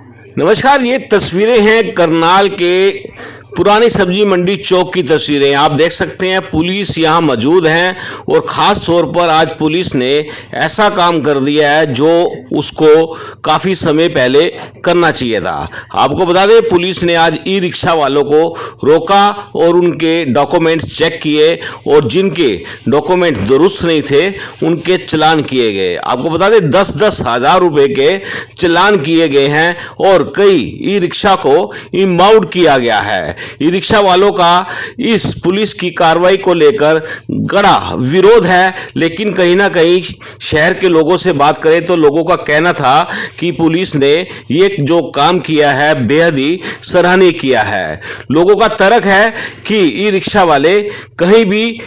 नमस्कार। ये तस्वीरें हैं करनाल के पुरानी सब्जी मंडी चौक की तस्वीरें। आप देख सकते हैं पुलिस यहाँ मौजूद है और ख़ास तौर पर आज पुलिस ने ऐसा काम कर दिया है जो उसको काफ़ी समय पहले करना चाहिए था। आपको बता दें पुलिस ने आज ई रिक्शा वालों को रोका और उनके डॉक्यूमेंट्स चेक किए और जिनके डॉक्यूमेंट दुरुस्त नहीं थे उनके चालान किए गए। आपको बता दें 10-10 हज़ार रुपये के चालान किए गए हैं और कई ई रिक्शा को इम्पाउंड किया गया है। ई रिक्शा वालों का इस पुलिस की कार्रवाई को लेकर कड़ा विरोध है, लेकिन कहीं ना कहीं शहर के लोगों से बात करें तो लोगों का कहना था कि पुलिस ने ये जो काम किया है बेहद ही सराहनीय किया है। लोगों का तर्क है कि ई रिक्शा वाले कहीं भी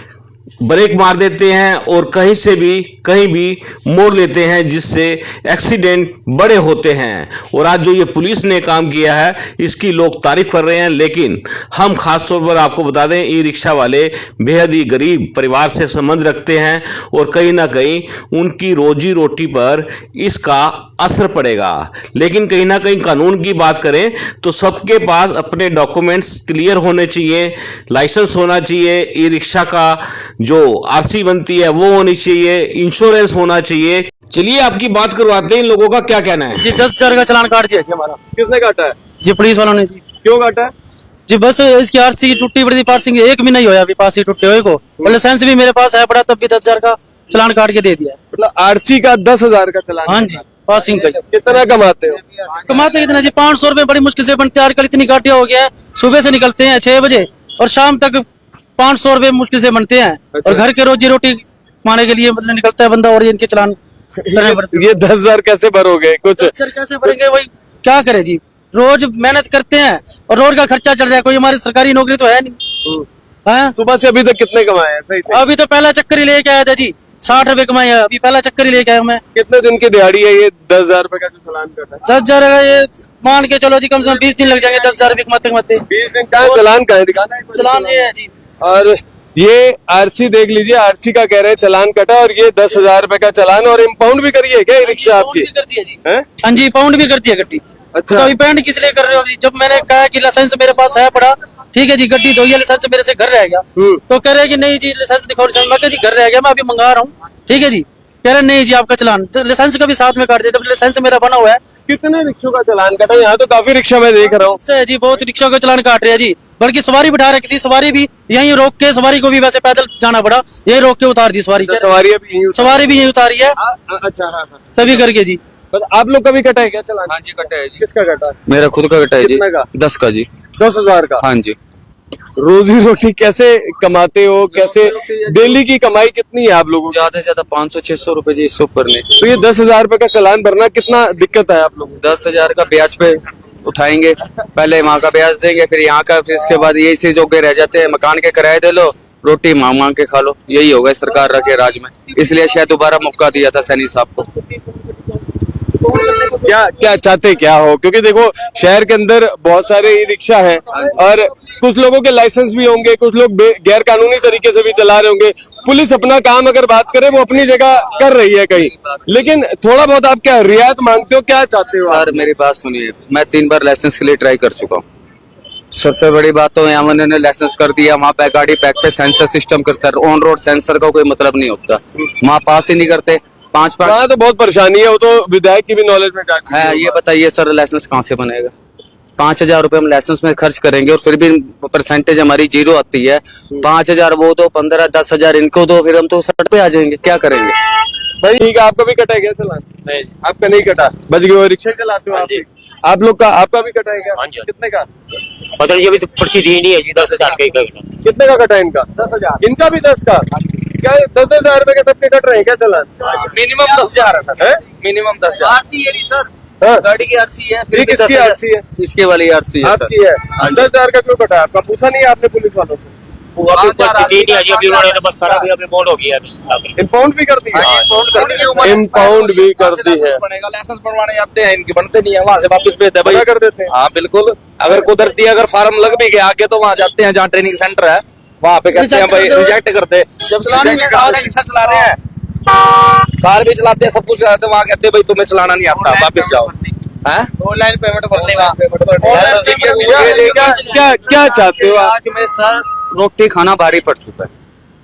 ब्रेक मार देते हैं और कहीं भी मोड़ लेते हैं, जिससे एक्सीडेंट बड़े होते हैं। और आज जो ये पुलिस ने काम किया है इसकी लोग तारीफ कर रहे हैं, लेकिन हम खास तौर पर आपको बता दें ई रिक्शा वाले बेहद ही गरीब परिवार से संबंध रखते हैं और कहीं ना कहीं उनकी रोजी रोटी पर इसका असर पड़ेगा। लेकिन कहीं ना कहीं कानून की बात करें तो सबके पास अपने डॉक्यूमेंट्स क्लियर होने चाहिए, लाइसेंस होना चाहिए, ई रिक्शा का जो आरसी बनती है वो होनी चाहिए, इंश्योरेंस होना चाहिए। चलिए आपकी बात करवाते हैं इन लोगों का क्या कहना है। जी 10,000 का चालान काट दिया जी हमारा। किसने काटा है? जी पुलिस वालों ने। जी क्यों काटा है? जी बस इसकी आरसी टूटी पड़ी थी, पासिंग एक भी नहीं होया अभी पास ही टूटे हुए को, और लाइसेंस भी मेरे पास है पड़ा, तब भी 10,000 का चालान काट के दे दिया। मतलब आरसी का 10,000 का चालान? हाँ जी पासिंग का। कितना कमाते हो? कमाते कितना जी 500 रुपए बड़ी मुश्किल से बनते हैं। आजकल इतनी घाटिया हो गया है, सुबह से निकलते हैं 6 बजे और शाम तक 500 रुपए मुश्किल से बनते हैं। और घर के रोजी रोटी कमाने के लिए मतलब निकलता है बंदा, और इनके चालान करने पड़ते हैं। ये 10,000 कैसे भरोगे? कुछ 10,000 कैसे भरेंगे? वही क्या करे जी, रोज मेहनत करते हैं और रोज का खर्चा चल रहा है। कोई हमारी सरकारी नौकरी तो है नहीं। हाँ? सुबह से अभी तक कितने कमाए हैं? सही से अभी तो पहला चक्कर ही लेके आया था जी, 60 रुपए कमाए हैं। अभी पहला चक्कर ही लेके आया मैं। कितने दिन की दिहाड़ी है ये 10,000 रुपए का जो चालान काटा है? 10,000 का ये मान के चलो जी कम से कम 20 दिन लग जाएंगे 10,000 रुपए कमाते कमाते। 20 दिन का चालान का है? दिखाना है चालान ये है जी। और ये आरसी देख लीजिए, आरसी का कह रहे हैं चालान कटा और ये 10,000 रुपए का चालान। और इम्पाउंड भी करिए क्या रिक्शा आपकी? कर दिया जी। हैं? हाँ जी पाउंड भी कर दिया गड्डी। अच्छा। तो अभी पेंट किस लिए कर रहे हो? अभी जब मैंने कहा कि लाइसेंस मेरे पास है पड़ा, ठीक है जी गड्डी धोइए, लाइसेंस मेरे से घर रह गया, तो कह रहे हैं कि नहीं जी लाइसेंस दिखाओ। लाइसेंस मैं कहा जी घर रह गया, मैं अभी मंगा रहा हूँ। ठीक है जी, कह रहे नहीं जी आपका चालान, तो लाइसेंस का भी साथ में काट दिया। जब लाइसेंस मेरा बना हुआ है। कितने रिक्शों का चालान कटा? यहाँ तो काफी रिक्शा मैं देख रहा हूँ। से जी बहुत रिक्शा का चालान काट रहे हैं जी, बल्कि सवारी बिठा रखी थी, सवारी भी यहीं रोक के, सवारी को भी वैसे पैदल जाना पड़ा, यहीं रोक के उतार दी सवारी। सवारी सवारी भी यहीं उतारी है। अच्छा हाँ हाँ। तभी करके जी। तो आप लोग का भी कटा है क्या चालान? हाँ जी कटा है जी। किसका कटा? मेरा खुद का कटा है जी। कितने का? 10 का जी। 10,000 का? हाँ जी। रोजी रोटी कैसे कमाते हो? कैसे डेली की कमाई कितनी है आप लोगों की? ज्यादा से ज्यादा 500-600 रुपए जी, इससे ऊपर नहीं। तो ये 10,000 रुपए का चालान भरना कितना दिक्कत है आप लोगों को? 10,000 का ब्याज पे उठाएंगे, पहले वहाँ का ब्याज देंगे, फिर यहाँ का, फिर इसके बाद यही से जो के रह जाते हैं, मकान के किराए दे लो, रोटी मांग मांग के खा लो। यही हो गया सरकार रखे राज में, इसलिए शायद दोबारा मौका दिया था सैनी साहब को। क्या चाहते क्या हो? क्योंकि देखो शहर के अंदर बहुत सारे ई रिक्शा हैं और कुछ लोगों के लाइसेंस भी होंगे, कुछ लोग गैर कानूनी तरीके से भी चला रहे होंगे। पुलिस अपना काम अगर बात करे वो अपनी जगह कर रही है कहीं, लेकिन थोड़ा बहुत आप क्या रियायत मांगते हो? क्या चाहते हो? सर मेरी बात सुनिए, मैं 3 बार लाइसेंस के लिए ट्राई कर चुका हूँ। सबसे बड़ी बात तो यहाँ उन्होंने लाइसेंस कर दिया, वहाँ पे गाड़ी पैक पे सेंसर सिस्टम करता है, ऑन रोड सेंसर का कोई मतलब नहीं होता, वहाँ पास ही नहीं करते। 5 वहाँ तो बहुत परेशानी है, वो तो विधायक की भी नॉलेज में जाती है। ये बताइए सर लाइसेंस कहाँ से बनेगा? 5,000 रुपए हम लाइसेंस में खर्च करेंगे और फिर भी परसेंटेज हमारी 0 आती है। 5,000 वो दो, 15-10,000 इनको दो, फिर हम तो सड़क पे आ जाएंगे, क्या करेंगे? भाई ठीक है, आपका भी कटा है क्या चालान? नहीं आपका नहीं कटा, बच गए। रिक्शा चलाते हो आप? आप लोग का आपका भी कटा है क्या? हाँ जी। कितने का? पता नहीं अभी तो पर्ची दी नहीं है जी। 10,000 का। कितने का कटा है इनका? 10,000। इनका भी 10 का? क्या 10,000 रुपए के सबके कट रहे हैं क्या चालान? मिनिमम 10,000 है सर। मिनिमम 10,000 आरसी है सर, हाँ? गाड़ी की आरसी है। ये किसकी आरसी है? इसके वाली आरसी है आपकी है? 10,000 का क्यों कटा है आपका? पूछा नहीं है आपने पुलिस वालों को? अभी पर्ची दी नहीं है जी। अभी उन्होंने तो बस करा, अभी बॉन्ड हो गया है। इम्पाउंड भी कर दी है? इम्पाउंड भी कर दी है। लाइसेंस बनवाने जाते हैं, इनके बनते नहीं है, वहाँ से वापस भेजते हैं बड़ा कर देते हैं। हाँ बिल्कुल, अगर कुदरती अगर फार्म लग भी गया आगे तो वहाँ जाते हैं जहाँ ट्रेनिंग सेंटर है, वहाँ पे कहते हैं भाई रिजेक्ट करते। जब चलाने में रिक्शा चला रहे हैं, कार भी चलाते हैं, सब कुछ कराते हैं, वहाँ कहते हैं भाई तुम्हें चलाना नहीं आता, वापस जाओ। ऑनलाइन पेमेंट भरने क्या चाहते हो आप? आज में सर रोटी खाना भारी पड़ चुका है,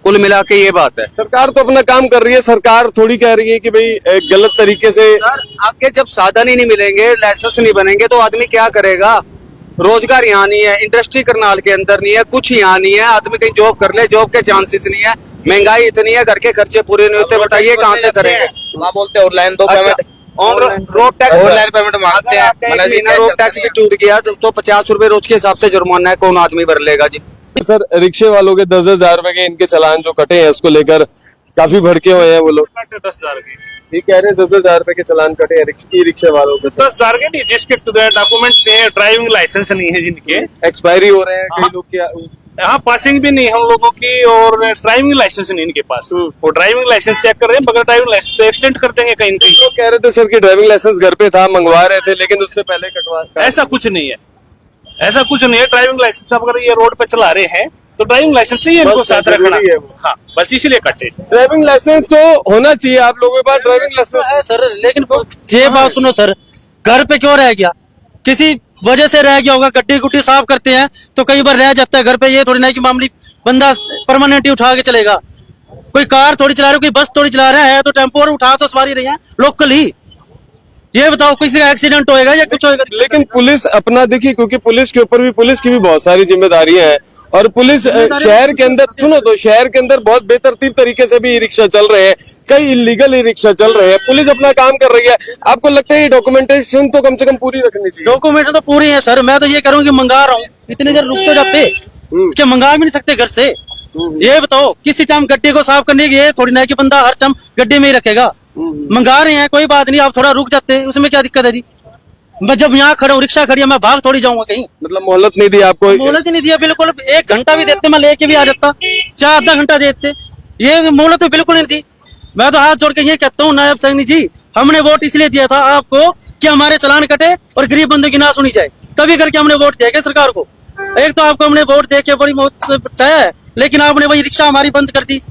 कुल मिला के ये बात है। सरकार तो अपना काम कर रही है, सरकार थोड़ी कह रही है कि भाई गलत तरीके से। सर आपके जब साधन ही नहीं मिलेंगे, लाइसेंस नहीं बनेंगे तो आदमी क्या करेगा? रोजगार यहाँ नहीं है, इंडस्ट्री करनाल के अंदर नहीं है, कुछ यहाँ नहीं है, आदमी कहीं जॉब कर ले, जॉब के चांसेस नहीं है, महंगाई इतनी है, घर के खर्चे पूरे नहीं होते, बताइए कहाँ से करेंगे? वहाँ बोलते हैं ऑनलाइन दो पेमेंट, और रोड टैक्स ऑनलाइन पेमेंट मांगते हैं। मतलब रोड टैक्स भी टूट गया तो 50 रुपए रोज के हिसाब से जुर्माना है, कौन आदमी भर लेगा जी? सर रिक्शे वालों के 10,000 रुपए के इनके चालान जो कटे हैं उसको लेकर काफी भड़के हुए हैं वो लोग। 10,000 की ये कह रहे हैं 10,000 रुपए के चालान कटे हैं ई रिक्शे वालों के। 10,000 के नहीं, जिसके डॉक्यूमेंट नहीं है, ड्राइविंग लाइसेंस नहीं है, जिनके एक्सपायरी हो रहे हैं कई लोग की। यहाँ पासिंग भी नहीं है हम लोगों की, और ड्राइविंग लाइसेंस नहीं इनके पास। वो ड्राइविंग लाइसेंस चेक कर रहे हैं, बगैर ड्राइविंग लाइसेंस तो एक्सीडेंट कर देंगे कहीं कहीं। तो कह रहे थे सर कि ड्राइविंग लाइसेंस घर पे था, मंगवा रहे थे, लेकिन उससे पहले कटवा। ऐसा कुछ नहीं है, ऐसा कुछ नहीं है। ड्राइविंग लाइसेंस अगर ये रोड पे चला रहे हैं तो ड्राइविंग लाइसेंस चाहिए इनको साथ रखना है। हाँ बस इसीलिए कटे। ड्राइविंग लाइसेंस तो होना चाहिए आप लोगों के पास, ड्राइविंग लाइसेंस है सर, लेकिन ये बात सुनो सर, घर पे क्यों रह गया? किसी वजह से रह गया होगा, गड्डी गुड्डी साफ करते हैं तो कई बार रह जाता है घर पे। ये थोड़ी ना कि मामूली बंदा परमानेंट ही उठा के चलेगा। कोई कार थोड़ी चला रहा है, कोई बस थोड़ी चला रहा है, तो टेम्पो और उठा तो सवारी रही है लोकल ही। ये बताओ किसी का एक्सीडेंट होएगा या कुछ होएगा? लेकिन पुलिस अपना देखिए, क्योंकि पुलिस के ऊपर भी, पुलिस की भी बहुत सारी जिम्मेदारियां हैं, और पुलिस शहर के अंदर, सुनो तो, शहर के अंदर बहुत बेतरतीब तरीके से भी ई रिक्शा चल रहे हैं, कई इलीगल ई रिक्शा चल रहे हैं। पुलिस अपना काम कर रही है। आपको लगता है ये डॉक्यूमेंटेशन तो कम से कम पूरी रखनी चाहिए? डॉक्यूमेंट तो पूरी है सर। मैं तो ये करूँ कि मंगा रहा हूँ, इतनी देर रुक तो जाते, क्या मंगा भी नहीं सकते घर से? ये बताओ किसी टाइम गड्डी को साफ करने की, ये थोड़ी ना कि बंदा हर टाइम गड्डी में ही रखेगा। मंगा रहे हैं, कोई बात नहीं, आप थोड़ा रुक जाते, उसमें क्या दिक्कत है जी? मैं जब यहाँ खड़ा हूँ, रिक्शा खड़ी है, मैं भाग थोड़ी जाऊंगा कहीं? मतलब मोहलत नहीं दी आपको? मोहलत ही नहीं दिया बिल्कुल। 1 घंटा भी देते मैं लेके भी आ जाता, चाहे आधा घंटा देते, ये मोहलत तो बिल्कुल नहीं दी। मैं तो हाथ जोड़ के ये कहता हूँ नायब सैनी जी, हमने वोट इसलिए दिया था आपको कि हमारे चालान कटे और गरीब बंदे की ना सुनी जाए, तभी करके हमने वोट दिया सरकार को। एक तो आपको हमने वोट दे के बड़ी मौत से बचाया है, लेकिन आपने वही रिक्शा हमारी बंद कर दी।